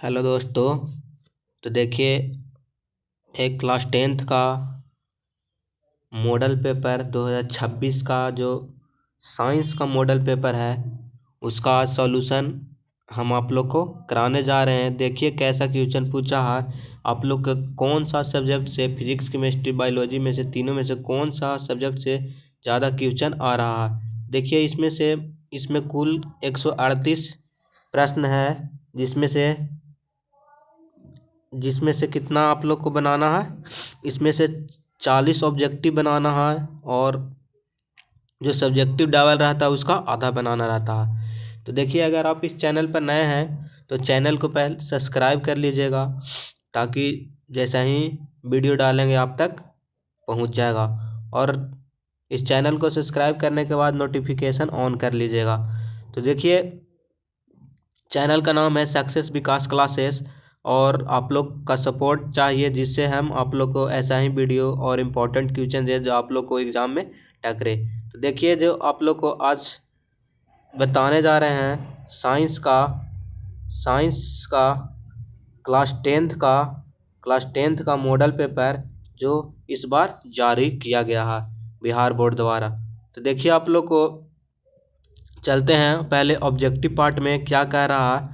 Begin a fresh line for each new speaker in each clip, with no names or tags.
Hello दोस्तों। तो देखिए, एक क्लास 10th का मॉडल पेपर 2026 का जो साइंस का मॉडल पेपर है उसका आज सॉल्यूशन हम आप लोग को कराने जा रहे हैं। देखिए कैसा क्वेश्चन पूछा है। आप लोग का कौन सा सब्जेक्ट से, फिजिक्स केमिस्ट्री बायोलॉजी में से, तीनों में से कौन सा सब्जेक्ट से ज़्यादा क्वेश्चन आ रहा है। देखिए इसमें कुल 138 प्रश्न है, जिसमें से कितना आप लोग को बनाना है। इसमें से 40 ऑब्जेक्टिव बनाना है और जो सब्जेक्टिव डावल रहता है उसका आधा बनाना रहता है। तो देखिए, अगर आप इस चैनल पर नए हैं तो चैनल को पहले सब्सक्राइब कर लीजिएगा, ताकि जैसा ही वीडियो डालेंगे आप तक पहुंच जाएगा। और इस चैनल को सब्सक्राइब करने के बाद नोटिफिकेशन ऑन कर लीजिएगा। तो देखिए, चैनल का नाम है सक्सेस विकास क्लासेस, और आप लोग का सपोर्ट चाहिए जिससे हम आप लोग को ऐसा ही वीडियो और इम्पोर्टेंट क्वेश्चन दे जो आप लोग को एग्ज़ाम में टकरे। तो देखिए, जो आप लोग को आज बताने जा रहे हैं साइंस का क्लास टेंथ का मॉडल पेपर जो इस बार जारी किया गया है बिहार बोर्ड द्वारा। तो देखिए, आप लोग को चलते हैं पहले ऑब्जेक्टिव पार्ट में क्या कह रहा है।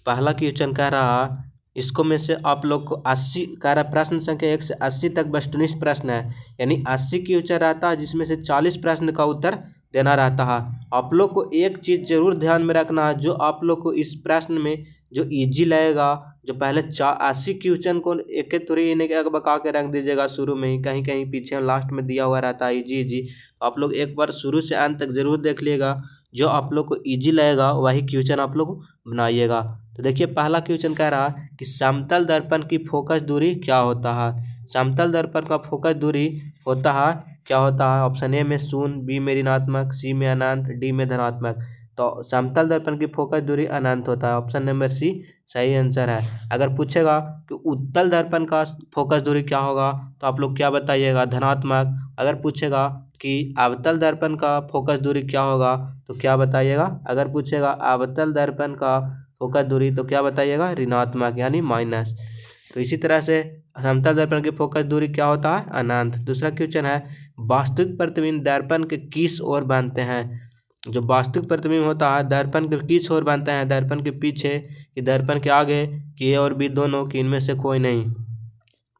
पहला क्वेश्चन कह रहा है, इसको में से आप लोग को 80 कह रहा है, प्रश्न संख्या 1 से 80 तक वस्तुनिष्ठ प्रश्न है, यानी 80 क्वेश्चन रहता है जिसमें से 40 प्रश्न का उत्तर देना रहता है। आप लोग को एक चीज़ जरूर ध्यान में रखना है, जो आप लोग को इस प्रश्न में जो इजी लगेगा, जो पहले 80 क्वेश्चन को एक एक थोड़ी इन्हें बका के रख दीजिएगा शुरू में ही, कहीं कहीं पीछे लास्ट में दिया हुआ रहता है इजी इजी। आप लोग एक बार शुरू से अंत तक जरूर देख लीजिएगा, जो आप लोग को इजी लगेगा वही क्वेश्चन आप लोग बनाइएगा। तो देखिए, पहला क्वेश्चन कह रहा है कि समतल दर्पण की फोकस दूरी क्या होता है। समतल दर्पण का फोकस दूरी होता है क्या होता है। ऑप्शन ए में 0, बी में ऋणात्मक, सी में अनंत, डी में धनात्मक। तो समतल दर्पण की फोकस दूरी अनंत होता है। ऑप्शन नंबर सी सही आंसर है। अगर पूछेगा कि उत्तल दर्पण का फोकस दूरी क्या होगा तो आप लोग क्या बताइएगा, धनात्मक। अगर पूछेगा कि अवतल दर्पण का फोकस दूरी क्या होगा तो क्या बताइएगा। अगर पूछेगा अवतल दर्पण का फोकस दूरी तो क्या बताइएगा, ऋणात्मक यानी माइनस। तो इसी तरह से समतल दर्पण की फोकस दूरी क्या होता है, अनंत। दूसरा क्वेश्चन है, वास्तविक प्रतिबिंब दर्पण के किस ओर बनते हैं। जो वास्तविक प्रतिबिंब होता है दर्पण के किस ओर बनते हैं, दर्पण के पीछे कि दर्पण के आगे कि ए और बी दोनों, कि इनमें से कोई नहीं।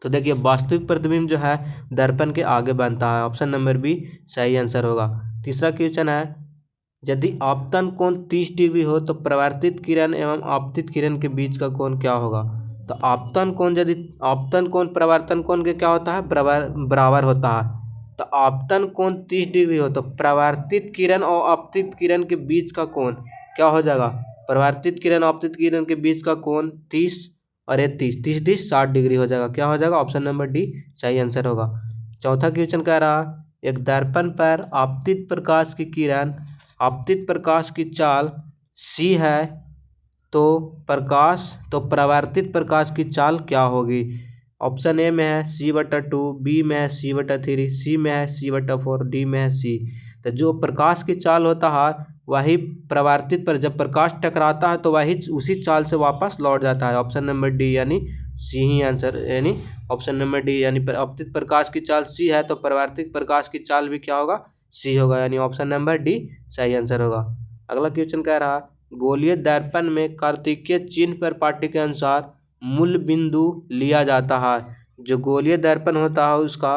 तो देखिए, वास्तविक प्रतिबिंब जो है दर्पण के आगे बनता है। ऑप्शन नंबर बी सही आंसर होगा। तीसरा क्वेश्चन है, यदि आपतन कोण 30 डिग्री हो तो परावर्तित किरण एवं आपतित किरण के बीच का कोण क्या होगा। तो आपतन कोण परावर्तन कोण के क्या होता है, बराबर होता है। तो आपतन कोण 30 डिग्री हो तो परावर्तित किरण और आपतित किरण के बीच का कोण क्या हो जाएगा, परावर्तित किरण और आपतित किरण के बीच का कोण 30 और ये 30 60 डिग्री हो जाएगा। क्या हो जाएगा, ऑप्शन नंबर डी सही आंसर होगा। चौथा क्वेश्चन कह रहा, एक दर्पण पर आपतित प्रकाश की चाल सी है तो परावर्तित प्रकाश की चाल क्या होगी। ऑप्शन ए में है C/2, बी में है C/3, सी में है C/4, डी में है सी। तो जो प्रकाश की चाल होता है वही परावर्तित पर जब प्रकाश टकराता है तो वही उसी चाल से वापस लौट जाता है। ऑप्शन नंबर डी यानी सी ही आंसर, यानी ऑप्शन नंबर डी यानी आपतित प्रकाश की चाल सी है तो परावर्तित प्रकाश की चाल भी क्या होगा, सी होगा, यानी ऑप्शन नंबर डी सही आंसर होगा। अगला क्वेश्चन कह रहा, गोलीय दर्पण में कार्तिकीय चिन्ह पर पाठी के अनुसार मूल बिंदु लिया जाता है। जो गोलीय दर्पण होता है उसका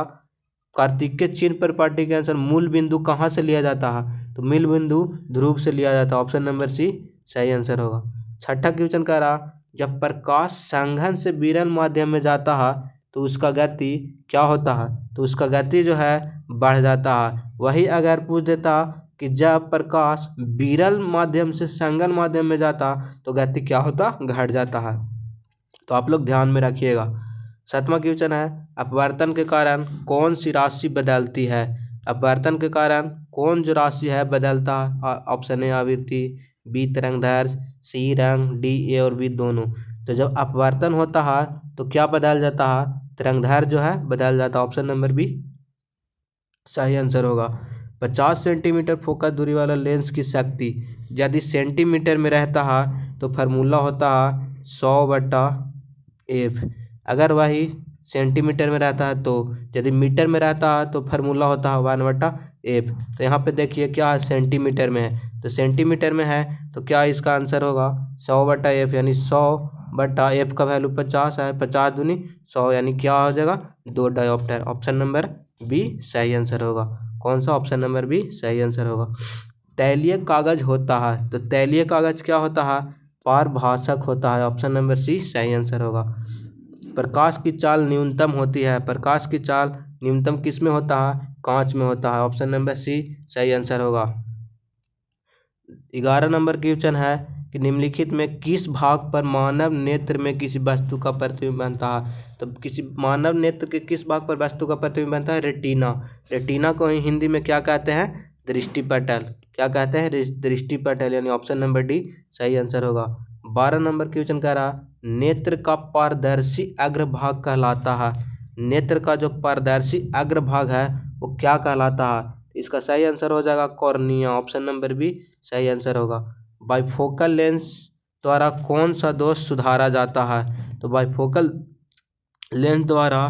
कार्तिकीय चिन्ह पर पाठी के अनुसार मूल बिंदु कहाँ से लिया जाता है, तो मूल बिंदु ध्रुव से लिया जाता है। ऑप्शन नंबर सी सही आंसर होगा। छठा क्वेश्चन कह रहा, जब प्रकाश संघन से विरल माध्यम में जाता है तो उसका गति क्या होता है, तो उसका गति जो है बढ़ जाता है। वही अगर पूछ देता कि जब प्रकाश विरल माध्यम से संघन माध्यम में जाता तो गति क्या होता, घट जाता है। तो आप लोग ध्यान में रखिएगा। सातवां क्वेश्चन है, अपवर्तन के कारण कौन सी राशि बदलती है। अपवर्तन के कारण कौन जो राशि है बदलता है। ऑप्शन ए आवृत्ति, बी तरंगदैर्घ्य, सी रंग, डी ए और बी दोनों। तो जब अपवर्तन होता है तो क्या बदल जाता है, तरंगदैर्घ्य जो है बदल जाता है। ऑप्शन नंबर बी सही आंसर होगा। 50 सेंटीमीटर फोकस दूरी वाला लेंस की शक्ति यदि सेंटीमीटर में रहता है तो फार्मूला होता है 100/F। अगर वही सेंटीमीटर में रहता है तो, यदि मीटर में रहता है तो फार्मूला होता है 1/F। तो यहाँ पे देखिए क्या है, सेंटीमीटर में है, तो सेंटीमीटर में है तो क्या इसका आंसर होगा 100/F, यानी 100/F का वैल्यू 50 है, 50 दूनी 100, यानी क्या हो जाएगा 2 डायोप्टर। ऑप्शन नंबर बी सही आंसर होगा। कौन सा? ऑप्शन नंबर बी सही आंसर होगा। तैलीय कागज होता है, तो तैलीय कागज क्या होता है? पारभाषक होता है। ऑप्शन नंबर सी सही आंसर होगा। प्रकाश की चाल न्यूनतम होती है, प्रकाश की चाल न्यूनतम किस में होता है? कांच में होता है। ऑप्शन नंबर सी सही आंसर होगा। 11 नंबर क्वेश्चन है कि निम्नलिखित में किस भाग पर मानव नेत्र में किसी वस्तु का प्रतिबिंब बनता है? तो किसी मानव नेत्र के किस भाग पर वस्तु का प्रतिबिंब बनता है? रेटिना। रेटिना को हिंदी में क्या कहते हैं? दृष्टिपटल। क्या कहते हैं? दृष्टिपटल, यानी ऑप्शन नंबर डी सही आंसर होगा। 12 नंबर क्वेश्चन कह रहा नेत्र का पारदर्शी अग्रभाग कहलाता है। नेत्र का जो पारदर्शी अग्रभाग है वो क्या कहलाता है? इसका सही आंसर हो जाएगा कॉर्निया। ऑप्शन नंबर बी सही आंसर होगा। बाइफोकल लेंस द्वारा कौन सा दोष सुधारा जाता है? तो बाइफोकल लेंस द्वारा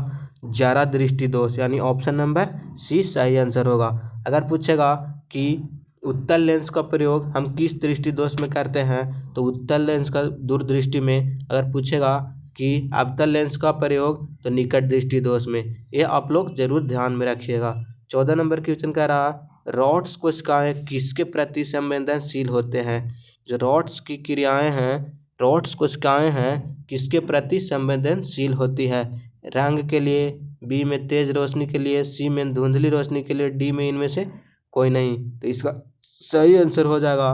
ज्यादा दृष्टि दोष, यानी ऑप्शन नंबर सी सही आंसर होगा। अगर पूछेगा कि उत्तल लेंस का प्रयोग हम किस दृष्टि दोष में करते हैं, तो उत्तल लेंस का दूरदृष्टि में। अगर पूछेगा कि अवतल लेंस का प्रयोग, तो निकट दृष्टि दोष में। ये आप लोग जरूर ध्यान में रखिएगा। 14 नंबर क्वेश्चन कह रहा रॉड्स कोशिकाएं किसके प्रति संवेदनशील होते हैं? जो रॉड्स की क्रियाएं हैं, रॉड्स कोशिकाएं हैं, किसके प्रति संवेदनशील होती है? रंग के लिए, बी में तेज रोशनी के लिए, सी में धुंधली रोशनी के लिए, डी में इनमें से कोई नहीं। तो इसका सही आंसर हो जाएगा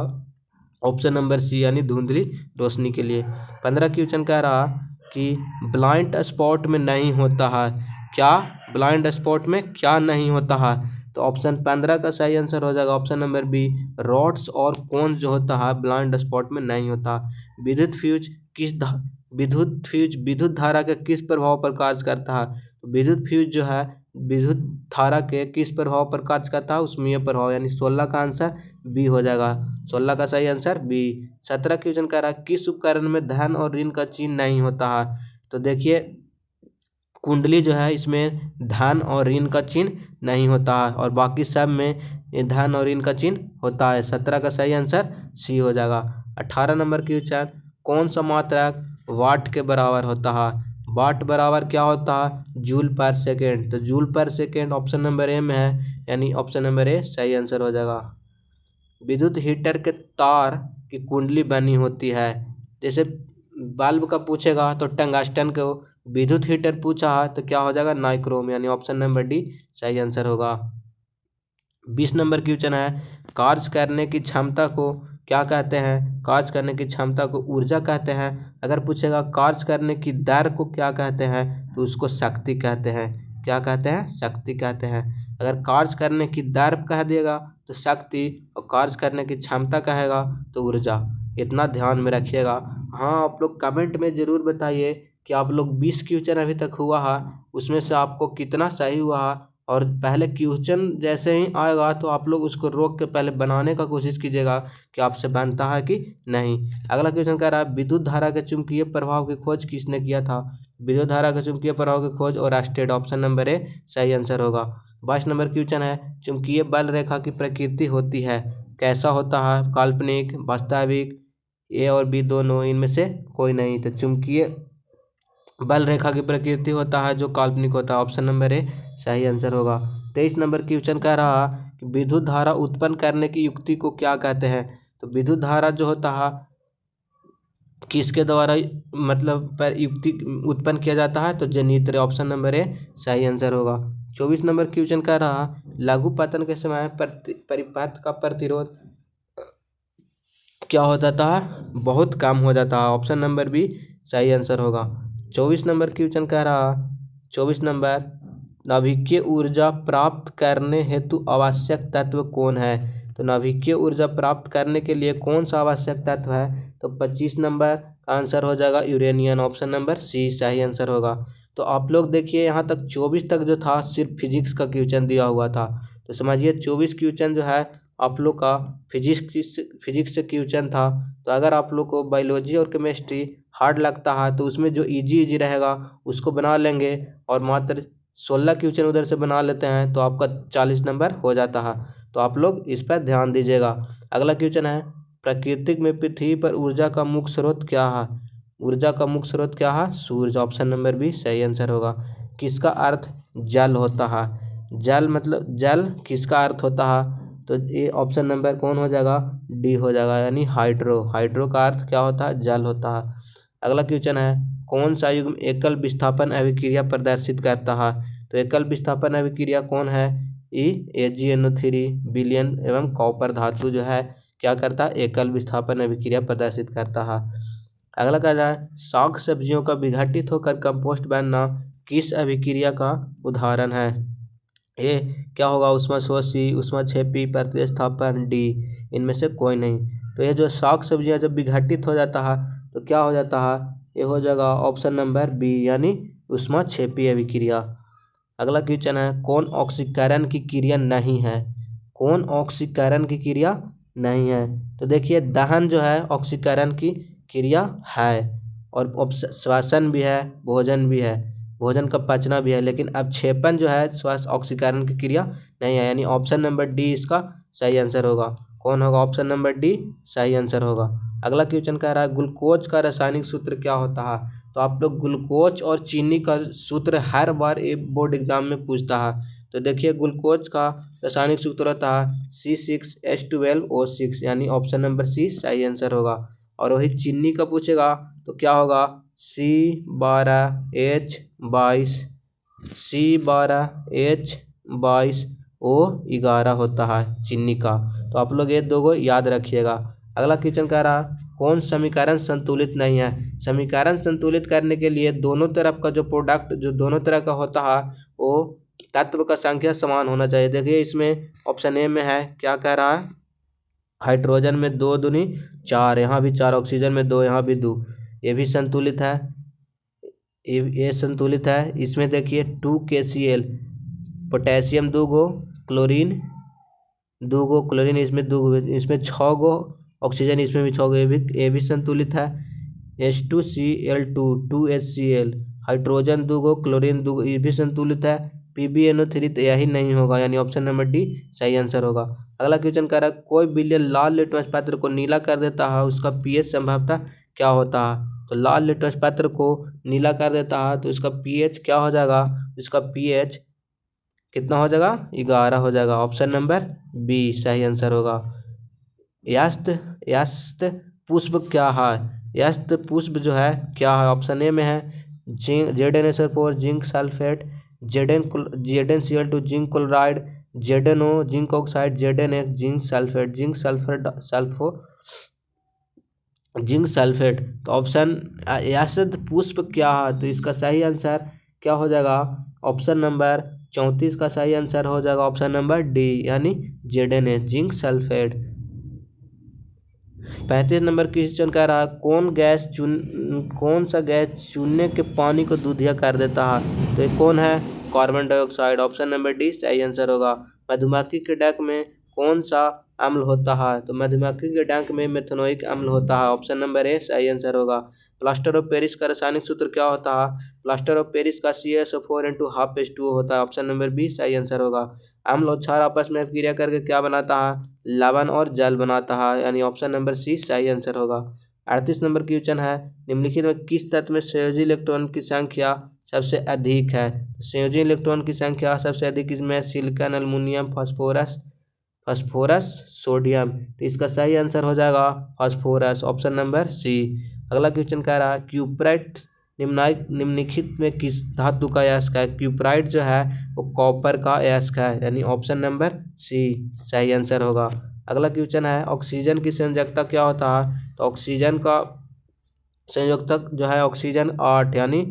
ऑप्शन नंबर सी, यानी धुंधली रोशनी के लिए। 15 क्वेश्चन कह रहा कि ब्लाइंड स्पॉट में नहीं होता है। क्या? ब्लाइंड स्पॉट में क्या नहीं होता है? तो ऑप्शन 15 का सही आंसर हो जाएगा ऑप्शन नंबर बी, रॉड्स और कोन जो होता है ब्लाइंड स्पॉट में नहीं होता। विद्युत धारा के किस प्रभाव पर कार्य करता है? तो विद्युत फ्यूज जो है विद्युत धारा के किस प्रभाव पर कार्य करता है? उसमें प्रभाव, यानी 16 का आंसर बी हो जाएगा। 16 का सही आंसर बी। 17 क्वेश्चन कह रहा है किस उपकरण में धन और ऋण का चिन्ह नहीं होता है? तो देखिए कुंडली जो है इसमें धन और ऋण का चिन्ह नहीं होता है, और बाकी सब में ये धन और ऋण का चिन्ह होता है। 17 का सही आंसर सी हो जाएगा। 18 नंबर क्वेश्चन कौन सा मात्रक वाट के बराबर होता है? वाट बराबर क्या होता है? जूल पर सेकेंड। तो जूल पर सेकेंड ऑप्शन नंबर ए में है, यानी ऑप्शन नंबर ए सही आंसर हो जाएगा। विद्युत हीटर के तार की कुंडली बनी होती है, जैसे बल्ब का पूछेगा तो टंगस्टन को, विद्युत हीटर पूछा है तो क्या हो जाएगा? नाइक्रोम, यानी ऑप्शन नंबर डी सही आंसर होगा। 20 नंबर क्वेश्चन है कार्य करने की क्षमता को क्या कहते हैं? कार्य करने की क्षमता को ऊर्जा कहते हैं। अगर पूछेगा कार्य करने की दर को क्या कहते हैं, तो उसको शक्ति कहते हैं। क्या कहते हैं? शक्ति कहते हैं। अगर कार्य करने की दर कह देगा तो शक्ति, और कार्य करने की क्षमता कहेगा तो ऊर्जा। इतना ध्यान में रखिएगा। हाँ, आप लोग कमेंट में ज़रूर बताइए कि आप लोग 20 क्वेश्चन अभी तक हुआ है उसमें से आपको कितना सही हुआ है, और पहले क्वेश्चन जैसे ही आएगा तो आप लोग उसको रोक के पहले बनाने का कोशिश कीजिएगा कि आपसे बनता है कि नहीं। अगला क्वेश्चन कह रहा है विद्युत धारा के चुंबकीय प्रभाव की खोज किसने किया था? विद्युत धारा के चुंबकीय प्रभाव की खोज ओरस्टेड। ऑप्शन नंबर ए सही आंसर होगा। 22 नंबर क्वेश्चन है चुंबकीय बल रेखा की प्रकृति होती है, कैसा होता है? काल्पनिक, वास्तविक, ए और बी दोनों, इनमें से कोई नहीं। तो चुंबकीय बल रेखा की प्रकृति होता है जो काल्पनिक होता है। ऑप्शन नंबर ए सही आंसर होगा। 23 नंबर क्वेश्चन कह रहा कि विद्युत धारा उत्पन्न करने की युक्ति को क्या कहते हैं? तो विद्युत धारा जो होता है किसके द्वारा मतलब पर युक्ति उत्पन्न किया जाता है? तो जनित्र। ऑप्शन नंबर ए सही आंसर होगा। 24 नंबर क्वेश्चन कह रहा लघु पतन के समय परिपथ का प्रतिरोध क्या हो जाता है? बहुत कम हो जाता है। ऑप्शन नंबर बी सही आंसर होगा। 24 नंबर क्वेश्चन कह रहा 24 नंबर नाभिकीय ऊर्जा प्राप्त करने हेतु आवश्यक तत्व कौन है? तो नाभिकीय ऊर्जा प्राप्त करने के लिए कौन सा आवश्यक तत्व है? तो 25 नंबर का आंसर हो जाएगा यूरेनियम। ऑप्शन नंबर सी सही आंसर होगा। तो आप लोग देखिए यहाँ तक 24 तक जो था सिर्फ फिजिक्स का क्वेश्चन दिया हुआ था, तो समझिए 24 क्वेश्चन जो है आप लोग का फिजिक्स से क्वेश्चन था। तो अगर आप लोग को बायोलॉजी और केमिस्ट्री हार्ड लगता है तो उसमें जो इजी रहेगा उसको बना लेंगे और मात्र 16 क्वेश्चन उधर से बना लेते हैं तो आपका 40 नंबर हो जाता है। तो आप लोग इस पर ध्यान दीजिएगा। अगला क्वेश्चन है, प्राकृतिक में पृथ्वी पर ऊर्जा का मुख्य स्रोत क्या है? ऊर्जा का मुख्य स्रोत क्या है? सूर्य। ऑप्शन नंबर बी सही आंसर होगा। किसका अर्थ जल होता है? जल मतलब जल किसका अर्थ होता है? तो ये ऑप्शन नंबर कौन हो जाएगा? डी हो जाएगा, यानी हाइड्रो। हाइड्रो का अर्थ क्या होता है? जल होता है। अगला क्वेश्चन है, कौन सा युग्म एकल विस्थापन अभिक्रिया प्रदर्शित करता है? तो एकल विस्थापन अभिक्रिया कौन है? AgNO3 विलयन एवं कॉपर धातु जो है क्या करता है? एकल विस्थापन अभिक्रिया प्रदर्शित करता है। अगला कह रहा है, साग सब्जियों का विघटित होकर कंपोस्ट बनना किस अभिक्रिया का उदाहरण है? ए क्या होगा? ऊष्माशोषी, ऊष्माक्षेपी, प्रतिस्थापन, डी इनमें से कोई नहीं। तो ये जो साग सब्जियां जब विघटित हो जाता है तो क्या हो जाता है? ये हो जाएगा ऑप्शन नंबर बी, यानी ऊष्माक्षेपी अभिक्रिया। अगला क्वेश्चन है, कौन ऑक्सीकरण की क्रिया नहीं है? कौन ऑक्सीकरण की क्रिया नहीं है? तो देखिए दहन जो है ऑक्सीकरण की क्रिया है, और श्वसन भी है, भोजन भी है, भोजन का पचना भी है, लेकिन अवक्षेपण जो है श्वास ऑक्सीकरण की क्रिया नहीं है, यानी ऑप्शन नंबर डी इसका सही आंसर होगा। कौन होगा? ऑप्शन नंबर डी सही आंसर होगा। अगला क्वेश्चन कह रहा है, ग्लूकोज का रासायनिक सूत्र क्या होता है? तो आप लोग ग्लूकोज और चीनी का सूत्र हर बार एक बोर्ड एग्जाम में पूछता है। तो देखिए ग्लूकोज का रासायनिक सूत्र होता है C6H12O6, यानी ऑप्शन नंबर सी सही आंसर होगा। और वही चीनी का पूछेगा तो क्या होगा? C12H22, C12H22O11 होता है चीनी का। तो आप लोग ये दो को याद रखिएगा। अगला क्वेश्चन कह रहा है, कौन समीकरण संतुलित नहीं है? समीकरण संतुलित करने के लिए दोनों तरफ का जो प्रोडक्ट जो दोनों तरह का होता है वो तत्व का संख्या समान होना चाहिए। देखिए इसमें ऑप्शन ए में है, क्या कह रहा है? हाइड्रोजन में 2 दूनी 4, यहाँ भी 4, ऑक्सीजन में 2, यहाँ भी 2, ये भी संतुलित है, ये संतुलित है। इसमें देखिए 2KCl, पोटेशियम 2 गो, क्लोरीन 2 गो, क्लोरीन इसमें 2 गो, इसमें 6 गो, ऑक्सीजन इसमें भी 6 गो, ये भी संतुलित है। H2Cl2 2HCl, हाइड्रोजन 2 गो, क्लोरीन 2 गो, ये भी संतुलित है। PbNO3 तो यही नहीं होगा, यानी ऑप्शन नंबर डी सही आंसर होगा। अगला क्वेश्चन कह रहा है, कोई विलयन लाल लिटमस पत्र को नीला कर देता है, उसका pH संभवतः क्या होता है? तो लाल लिटमस पत्र को नीला कर देता है तो इसका pH क्या हो जाएगा? इसका pH कितना हो जाएगा? 11 हो जाएगा। ऑप्शन नंबर बी सही आंसर होगा। यस्त पुष्प क्या है? यस्त पुष्प जो है क्या है? ऑप्शन ए में है ZnSO4 zinc sulphate, ZnCl2 zinc chloride, ZnO zinc oxide, ZnX zinc sulphate, zinc sulphate. तो ऑप्शन यस्त पुष्प क्या है? तो इसका सही आंसर क्या हो जाएगा? ऑप्शन नंबर 34 का सही आंसर हो जाएगा ऑप्शन नंबर डी, यानी ZnS zinc sulphate. 35 number question कह रहा है, कौन सा गैस चूने के पानी को दूधिया कर देता है? तो ये कौन है? Carbon dioxide. Option number D सही आंसर होगा। मधुमक्खी के डंक में कौन सा अम्ल होता है? तो मधुमक्खी के डंक में मेथनोइक अम्ल होता है। ऑप्शन नंबर ए सही आंसर होगा। प्लास्टर ऑफ पेरिस का रासायनिक सूत्र क्या होता है? प्लास्टर ऑफ पेरिस का CaSO4 होता है। ऑप्शन नंबर बी सही आंसर होगा। अम्ल और क्षार आपस में क्रिया करके क्या बनाता है? लवण और जल बनाता है, यानी ऑप्शन नंबर सी सही आंसर होगा। 38 नंबर क्वेश्चन है, निम्नलिखित में किस तत्व में संयोजी इलेक्ट्रॉन की संख्या सबसे अधिक है? संयोजी इलेक्ट्रॉन की संख्या सबसे अधिक इसमें सिलिकॉन, एल्युमिनियम, फास्फोरस, सोडियम। तो इसका सही आंसर हो जाएगा फास्फोरस, ऑप्शन नंबर सी। अगला क्वेश्चन कह रहा है, क्यूप्राइट निम्नलिखित में किस धातु का अयस्क है? क्यूप्राइट जो है वो कॉपर का अयस्क है, यानी ऑप्शन नंबर सी सही आंसर होगा। अगला क्वेश्चन है, ऑक्सीजन की संयोजकता क्या होता है? तो ऑक्सीजन का संयोजकता जो है ऑक्सीजन 8, यानी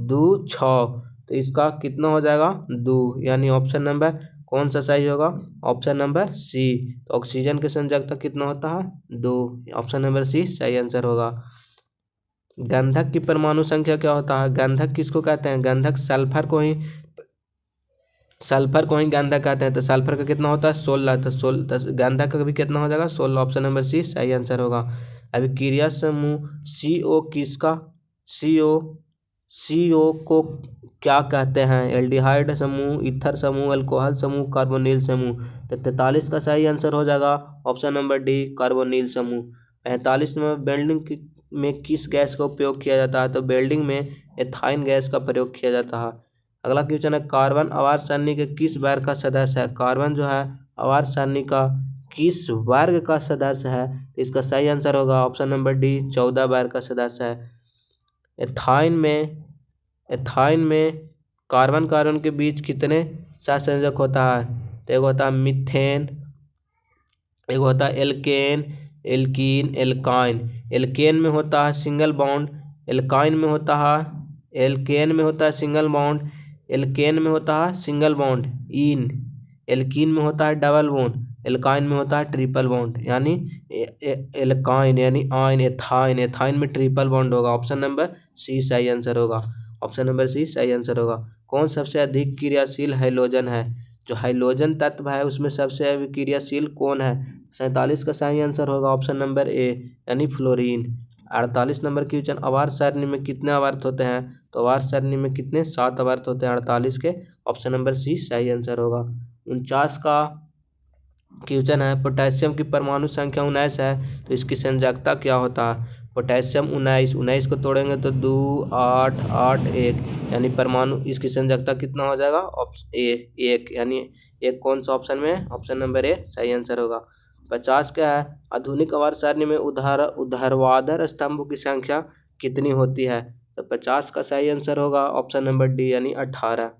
2 6। तो इसका कितना हो जाएगा? 2, यानी ऑप्शन नंबर कौन सा सही होगा? Option number C. तो ऑक्सीजन के संयोजकता कितना होता है? 2, ऑप्शन नंबर सी सही आंसर होगा। गंधक की परमाणु संख्या क्या होता है? गंधक किसको कहते हैं? गंधक सल्फर को ही सल्फर को ही गंधक कहते हैं, तो सल्फर का कितना होता है 16, तो 16 गंधक का भी कितना हो जाएगा 16। ऑप्शन नंबर सी सही आंसर होगा। अभी क्रिया समूह CO किसका, CO CO को क्या कहते हैं, एल्डिहाइड समूह, ईथर समूह, अल्कोहल समूह, कार्बोनिल समूह। तो 43 का सही आंसर हो जाएगा ऑप्शन नंबर डी कार्बोनिल समूह। 45 में वेल्डिंग में किस गैस का उपयोग किया जाता है, तो वेल्डिंग में एथाइन गैस का प्रयोग किया जाता है। अगला क्वेश्चन है कार्बन आवर्त सारणी के किस वर्ग का सदस्य है, कार्बन जो है आवर्त सारणी का किस वर्ग का सदस्य है, तो इसका सही आंसर होगा ऑप्शन नंबर डी 14 वर्ग का सदस्य है। एथाइन में कार्बन कार्बन के बीच कितने सहसंयोजक होता है, तो एक होता है मीथेन, एक होता है एल्केन, एल्कीन, एल्काइन। एल्केन में होता है सिंगल बॉन्ड, एल्काइन में होता है, एल्केन में होता है सिंगल बॉन्ड, एल्केन में होता है सिंगल बॉन्ड इन, एल्कीन में होता है डबल बॉन्ड, एल्काइन में होता है ट्रिपल बॉन्ड, यानी एल्काइन यानी आइन, एथाइन, एथाइन में ट्रिपल बॉन्ड होगा। ऑप्शन नंबर सी सही आंसर होगा, ऑप्शन नंबर सी सही आंसर होगा। कौन सबसे अधिक क्रियाशील हाइड्रोजन है, जो हाइड्रोजन तत्व है उसमें सबसे अधिक क्रियाशील कौन है, 47 का सही आंसर होगा ऑप्शन नंबर ए यानी फ्लोरीन। 48 नंबर क्वेश्चन आवर्त सारणी में कितने आवर्त होते हैं, तो आवर्त सारणी में कितने 7 आवर्त होते हैं 48 के, ऑप्शन नंबर सी सही आंसर होगा। 49 का क्वेश्चन है पोटेशियम की परमाणु संख्या 19 है, तो इसकी संयोजकता क्या होता है, पोटेशियम 19 को तोड़ेंगे तो 2 8 8 1, यानी परमाणु इसकी संयोजकता कितना हो जाएगा ऑप्शन ए 1, यानी एक कौन सा ऑप्शन में, ऑप्शन नंबर ए सही आंसर होगा। 50 क्या है आधुनिक आवर्त सारणी में ऊर्ध्वाधर स्तंभों की संख्या कितनी होती है, तो 50 का सही आंसर होगा ऑप्शन नंबर डी यानी 18।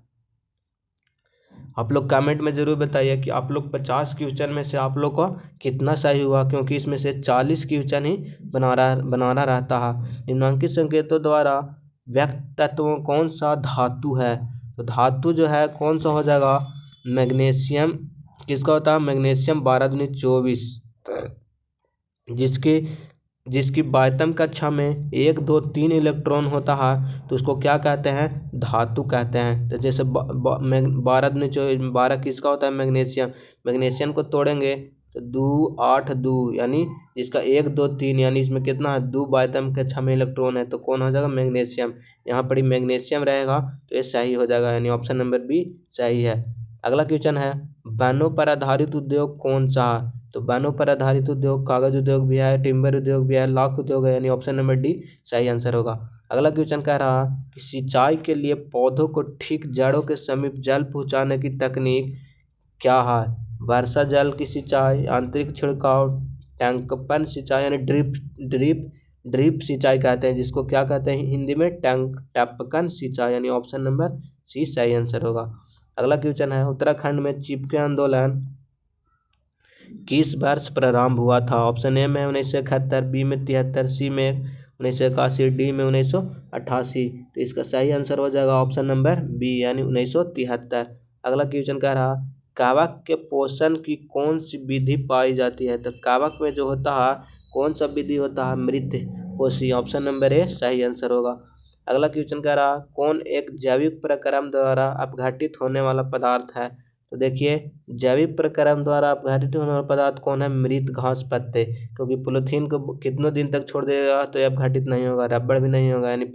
आप लोग कमेंट में ज़रूर बताइए कि आप लोग 50 क्वेश्चन में से आप लोग को कितना सही हुआ, क्योंकि इसमें से 40 क्वेश्चन ही बनाना रहता है। निम्नांकित संकेतों द्वारा व्यक्त तत्वों कौन सा धातु है, तो धातु जो है कौन सा हो जाएगा मैग्नीशियम, किसका होता है मैग्नीशियम 12 दूनी 24, जिसकी बाह्यतम कक्षा में 1 2 3 इलेक्ट्रॉन होता है, तो उसको क्या कहते हैं धातु कहते हैं। तो जैसे 12 दूनी 24, 12 किसका होता है मैग्नीशियम, मैग्नीशियम को तोड़ेंगे तो 2 8 2, यानी जिसका 1 2 3, यानी इसमें कितना है 2 बाह्यतम कक्षा में इलेक्ट्रॉन है, तो कौन हो जाएगा मैग्नीशियम। यहाँ पर ही मैग्नीशियम रहेगा तो ये सही हो जाएगा, यानी ऑप्शन नंबर बी सही है। अगला क्वेश्चन है वनों पर आधारित उद्योग कौन सा है, तो वनों पर आधारित उद्योग कागज उद्योग भी है, टिम्बर उद्योग भी है, लाख उद्योग है, यानी ऑप्शन नंबर डी सही आंसर होगा। अगला क्वेश्चन कह रहा कि सिंचाई के लिए पौधों को ठीक जड़ों के समीप जल पहुंचाने की तकनीक क्या है, वर्षा जल की सिंचाई, आंतरिक छिड़काव, टैंकपन सिंचाई, यानी ड्रिप सिंचाई कहते हैं, जिसको क्या कहते हैं हिंदी में टपकन सिंचाई, यानी ऑप्शन नंबर सी सही आंसर होगा। अगला क्वेश्चन है उत्तराखंड में चिपके आंदोलन किस वर्ष प्रारंभ हुआ था, ऑप्शन ए में 1971, बी में 73, सी में 1981, डी में 1988, तो इसका सही आंसर हो जाएगा ऑप्शन नंबर बी यानी 1973। अगला क्वेश्चन कह रहा कवक के पोषण की कौन सी विधि पाई जाती है, तो कवक में जो होता है कौन सा विधि होता है मृत पोषी, ऑप्शन नंबर ए सही आंसर होगा। अगला क्वेश्चन कह रहा कौन एक जैविक प्रक्रम द्वारा अपघटित होने वाला पदार्थ है, तो देखिए जैविक प्रक्रम द्वारा अपघटित होने वाला पदार्थ कौन है मृत घास पत्ते, क्योंकि पॉलीथीन को कितनों दिन तक छोड़ देगा तो ये अपघटित नहीं होगा, रबड़ भी नहीं होगा, यानी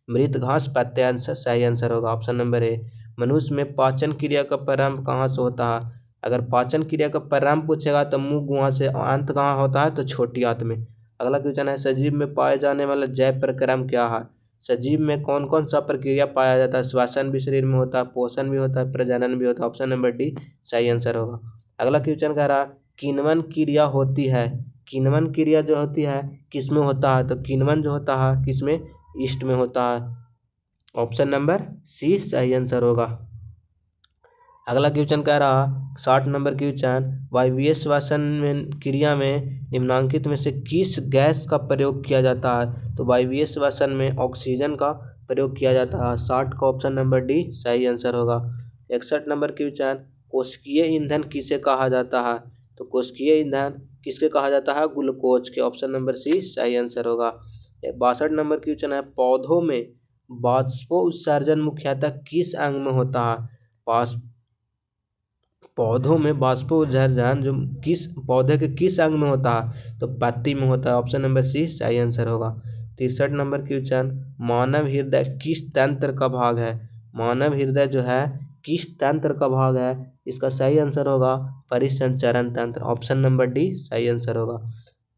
मृत घास पत्ते आंसर सही आंसर होगा ऑप्शन नंबर ए। मनुष्य में पाचन क्रिया का प्रारंभ कहाँ से होता है, अगर पाचन क्रिया का प्रारंभ पूछेगा तो मुंह गुहा से, अंत कहाँ होता है तो छोटी आंत में। अगला क्वेश्चन है सजीव में पाए जाने वाला जैव प्रक्रम क्या है, सजीव में कौन कौन सा प्रक्रिया पाया जाता है, श्वसन भी शरीर में होता है, पोषण भी होता है, प्रजनन भी होता है, ऑप्शन नंबर डी सही आंसर होगा। अगला क्वेश्चन कह रहा किण्वन क्रिया होती है, किण्वन क्रिया जो होती है किस में होता है, तो किण्वन जो होता है किस में ईस्ट में होता है, ऑप्शन नंबर सी सही आंसर होगा। अगला क्वेश्चन कह रहा 60 नंबर क्वेश्चन वायवीय श्वसन में क्रिया में निम्नांकित में से किस गैस का प्रयोग किया जाता है, तो वायवीय श्वसन में ऑक्सीजन का प्रयोग किया जाता है, 60 का ऑप्शन नंबर डी सही आंसर होगा। 61 नंबर क्वेश्चन कोशिकीय ईंधन किसे कहा जाता है, तो कोशिकीय ईंधन किसके कहा जाता है ग्लूकोज के, ऑप्शन नंबर सी सही आंसर होगा। 62 नंबर क्वेश्चन है पौधों में वाष्पोत्सर्जन मुख्यतः किस अंग में होता है, पास पौधों में बाष्पोत्सर्जन जो किस पौधे के किस अंग में होता है, तो पत्ती में होता है। ऑप्शन नंबर सी सही आंसर होगा। 63 नंबर क्वेश्चन, मानव हृदय किस तंत्र का भाग है? मानव हृदय जो है किस तंत्र का भाग है? इसका सही आंसर होगा परिसंचरण तंत्र। ऑप्शन नंबर डी सही आंसर होगा।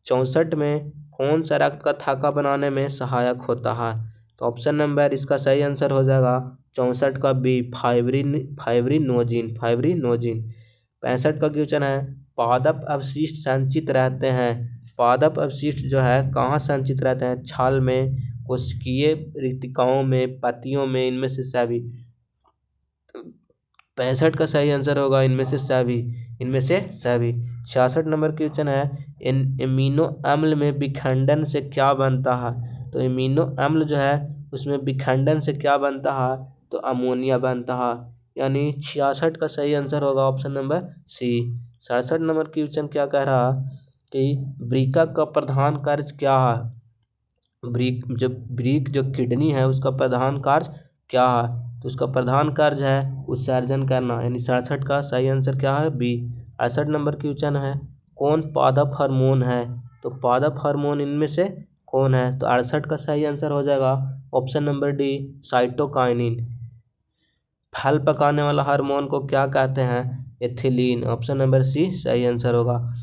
64 में कौन सा रक्त का थाका बनाने में सहायक होता है? तो ऑप्शन नंबर इसका सही आंसर हो जाएगा 64 का बी फाइब्रिनोजिन। 65 का क्वेश्चन है, पादप अवशिष्ट संचित रहते हैं। पादप अवशिष्ट जो है कहाँ संचित रहते हैं? छाल में, कोशिकीय रिक्तिकाओं में, पत्तियों में, इनमें से सभी। 65 का सही आंसर होगा इनमें से सभी। 66 नंबर क्वेश्चन है, एमिनो अम्ल में विखंडन से क्या बनता है? तो एमिनो अम्ल जो है उसमें विखंडन से क्या बनता है? तो अमोनिया बनता है। यानी 66 का सही आंसर होगा option number C. 67 number question क्या कह रहा कि वृक्का का प्रधान कार्य क्या है? वृक्क जो किडनी है उसका प्रधान कार्य क्या है? तो उसका प्रधान कार्य है उत्सर्जन करना। यानी 67 का सही आंसर क्या है? बी। 68 नंबर क्वेश्चन है, कौन पादप हार्मोन है? तो पादप हार्मोन इनमें से कौन है? तो 68 का सही आंसर हो जाएगा ऑप्शन नंबर डी साइटोकाइनिन। फल पकाने वाला हार्मोन को क्या कहते हैं? एथिलीन। ऑप्शन नंबर सी सही आंसर होगा।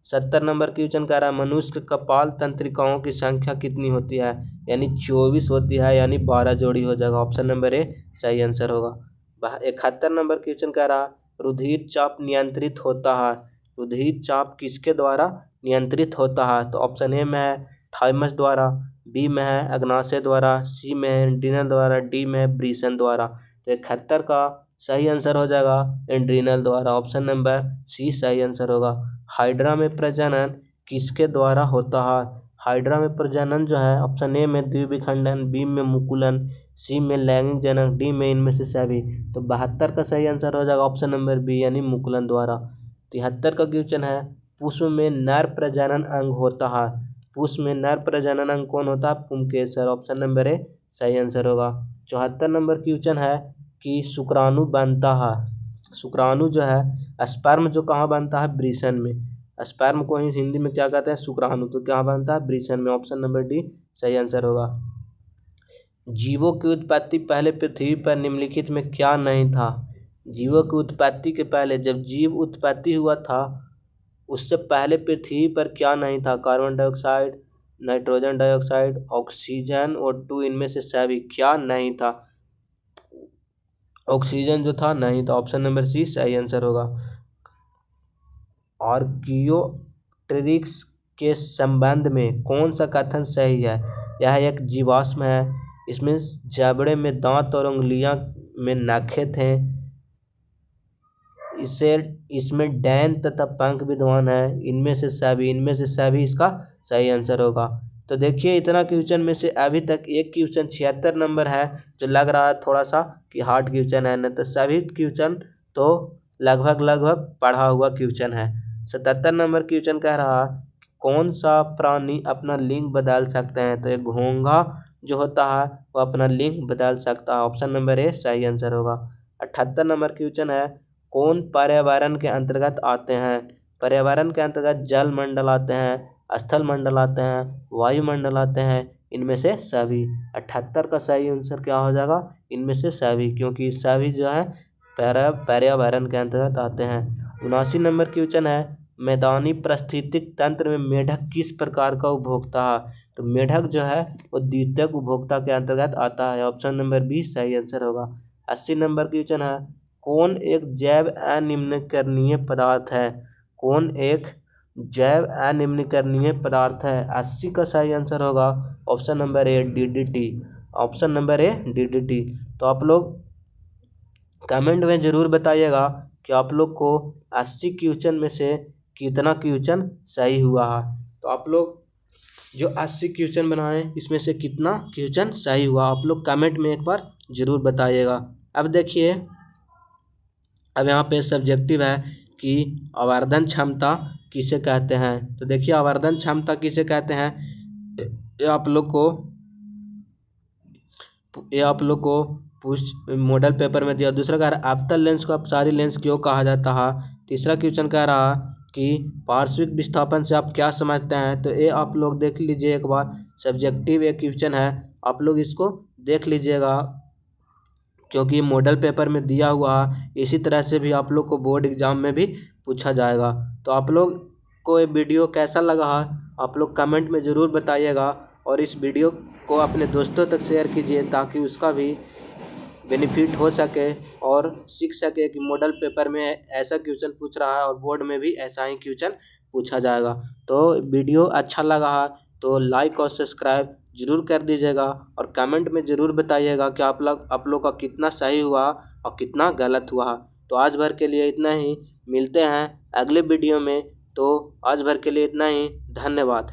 70 नंबर क्वेश्चन कह रहा है, मनुष्य के कपाल तंत्रिकाओं की संख्या कितनी होती है? यानी 24 होती है, यानी 12 जोड़ी हो जाएगा। ऑप्शन नंबर ए सही आंसर होगा। 71 नंबर क्वेश्चन कह रहा, रुधिर चाप नियंत्रित होता है। रुधिर चाप किसके द्वारा नियंत्रित होता है? तो ऑप्शन ए में है थाइमस द्वारा, बी में है अग्नाशय द्वारा, सी में है एड्रिनल द्वारा, डी में है ब्रीसन द्वारा। तो 71 का सही आंसर हो जाएगा एड्रिनल द्वारा। ऑप्शन नंबर सी सही आंसर होगा। हाइड्रा में प्रजनन किसके द्वारा होता है? हाइड्रा में प्रजनन जो है ऑप्शन ए में द्विविखंडन, बी में मुकुलन, सी में लैंगिक जनन, डी में इनमें से सभी। तो 72 का सही आंसर हो जाएगा ऑप्शन नंबर बी यानी मुकुलन द्वारा। 73 का क्वेश्चन है, पुष्प में नर प्रजनन अंग होता है। पुष्प में नर प्रजनन अंग कौन होता है? पुंकेसर। ऑप्शन नंबर ए सही आंसर होगा। 74 नंबर क्वेश्चन है कि शुक्राणु बनता है। शुक्राणु जो है स्पर्म जो कहाँ बनता है? वृषण में। स्पर्म को ही हिंदी में क्या कहते हैं? शुक्राणु। तो क्या बनता है? वृषण में। ऑप्शन नंबर डी सही आंसर होगा। जीवों की उत्पत्ति पहले पृथ्वी पर निम्नलिखित में क्या नहीं था? जीवों की उत्पत्ति के पहले जब जीव उत्पत्ति हुआ था उससे पहले पृथ्वी पर क्या नहीं था? Carbon dioxide, nitrogen dioxide, oxygen और टू इनमें से सभी क्या नहीं था? ऑक्सीजन जो था नहीं था। ऑप्शन नंबर सी सही आंसर होगा। आर्कियोप्टेरिक्स के संबंध में कौन सा कथन सही है? यह एक जीवाश्म है, इसमें जबड़े में दांत और उंगलियां में नखें थे, इसमें डैन तथा पंख विद्वान है, इनमें से सभी इसका सही आंसर होगा। तो देखिए इतना क्वेश्चन में से अभी तक एक क्वेश्चन 76 नंबर है जो लग रहा है थोड़ा सा कि हार्ड क्वेश्चन है, न तो सभी क्वेश्चन तो लगभग पढ़ा हुआ क्वेश्चन है। 77 नंबर क्वेश्चन कह रहा कौन सा प्राणी अपना लिंग बदल सकते हैं? तो एक घोंघा जो होता है वो अपना लिंग बदल सकता है। ऑप्शन नंबर ए सही आंसर होगा। 78 नंबर क्वेश्चन है, कौन पर्यावरण के अंतर्गत आते हैं? पर्यावरण के अंतर्गत जल मंडल आते हैं, स्थल मंडल आते हैं, वायुमंडल आते हैं, इनमें से सभी। 78 का सही आंसर क्या हो जाएगा? इनमें से सभी, क्योंकि सभी जो है पर्यावरण के अंतर्गत आते हैं। 79 नंबर क्वेश्चन है, मैदानी पारिस्थितिक तंत्र में मेढक किस प्रकार का उपभोक्ता है? तो मेढक जो है वो द्वितीयक उपभोक्ता के अंतर्गत आता है। ऑप्शन नंबर बी सही आंसर होगा। 80 नंबर क्वेश्चन है, कौन एक जैव अनिम्नकरणीय पदार्थ है? कौन एक जैव अनिम्नकरणीय पदार्थ है? 80 का सही आंसर होगा option number A DDT। Option number A DDT। तो आप लोग कमेंट में ज़रूर बताइएगा कि आप लोग को 80 क्वेश्चन में से कितना क्वेश्चन सही हुआ है। तो आप लोग जो 80 क्वेश्चन बनाए इसमें से कितना क्वेश्चन सही हुआ आप लोग कमेंट में एक बार ज़रूर बताइएगा। अब देखिए, अब यहाँ पे सब्जेक्टिव है कि आवर्धन क्षमता किसे कहते हैं? तो देखिए आवर्धन क्षमता किसे कहते हैं ये आप लोग को मॉडल पेपर में दिया। दूसरा कह रहा है अवतल लेंस को अपसारी लेंस क्यों कहा जाता है। तीसरा क्वेश्चन कह रहा कि पार्श्विक विस्थापन से आप क्या समझते हैं। तो ये आप लोग देख लीजिए एक बार, सब्जेक्टिव एक क्वेश्चन है, आप लोग इसको देख लीजिएगा क्योंकि मॉडल पेपर में दिया हुआ है। इसी तरह से भी आप लोग को बोर्ड एग्जाम में भी पूछा जाएगा। तो आप लोग को ये वीडियो कैसा लगा है आप लोग कमेंट में ज़रूर बताइएगा, और इस वीडियो को अपने दोस्तों तक शेयर कीजिए ताकि उसका भी बेनिफिट हो सके और सीख सके कि मॉडल पेपर में ऐसा क्वेश्चन पूछ रहा है और बोर्ड में भी ऐसा ही क्वेश्चन पूछा जाएगा। तो वीडियो अच्छा लगा है तो लाइक और सब्सक्राइब ज़रूर कर दीजिएगा, और कमेंट में ज़रूर बताइएगा कि आप लोग का कितना सही हुआ और कितना गलत हुआ। तो आज भर के लिए इतना ही, मिलते हैं अगले वीडियो में। तो आज भर के लिए इतना ही, धन्यवाद।